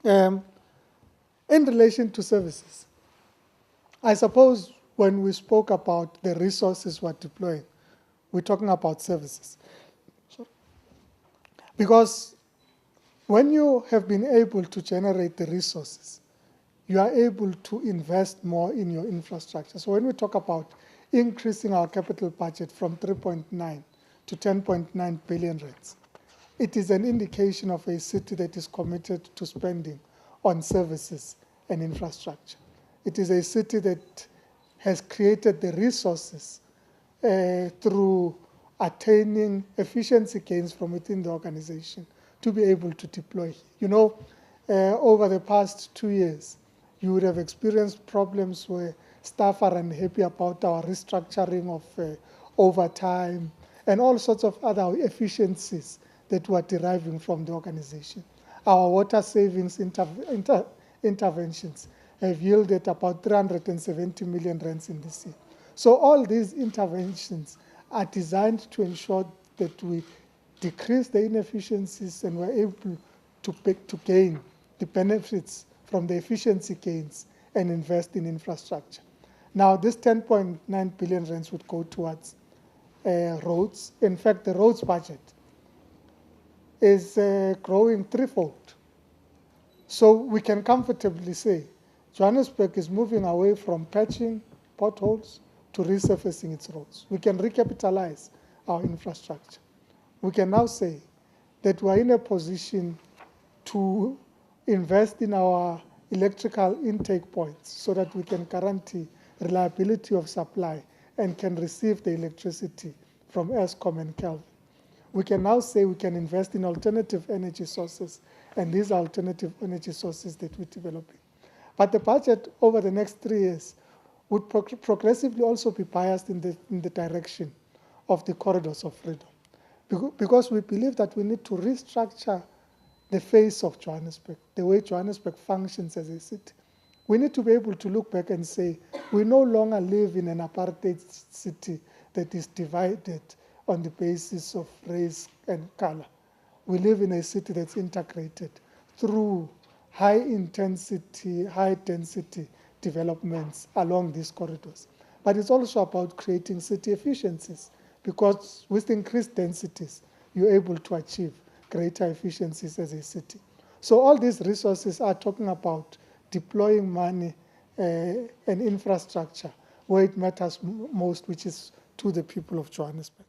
In relation to services, I suppose when we spoke about the resources we're deploying, we're talking about services. Because when you have been able to generate the resources, you are able to invest more in your infrastructure. So when we talk about increasing our capital budget from 3.9 to 10.9 billion rands, it is an indication of a city that is committed to spending on services and infrastructure. It is a city that has created the resources through attaining efficiency gains from within the organization to be able to deploy. You know, over the past 2 years, you would have experienced problems where staff are unhappy about our restructuring of overtime and all sorts of other efficiencies that were deriving from the organization. Our water savings interventions have yielded about 370 million rands in this year. So all these interventions are designed to ensure that we decrease the inefficiencies and we're able to gain the benefits from the efficiency gains and invest in infrastructure. Now, this 10.9 billion rands would go towards roads. In fact, the roads budget is growing threefold. So we can comfortably say Johannesburg is moving away from patching potholes to resurfacing its roads. We can recapitalize our infrastructure. We can now say that we're in a position to invest in our electrical intake points so that we can guarantee reliability of supply and can receive the electricity from Eskom and Kelvin. We can now say we can invest in alternative energy sources, and these are alternative energy sources that we're developing. But the budget over the next 3 years would progressively also be biased in the direction of the corridors of freedom, because we believe that we need to restructure the face of Johannesburg, the way Johannesburg functions as a city. We need to be able to look back and say, we no longer live in an apartheid city that is divided on the basis of race and color. We live in a city that's integrated through high-intensity, high-density developments along these corridors. But it's also about creating city efficiencies, because with increased densities, you're able to achieve greater efficiencies as a city. So all these resources are talking about deploying money and infrastructure where it matters most, which is to the people of Johannesburg.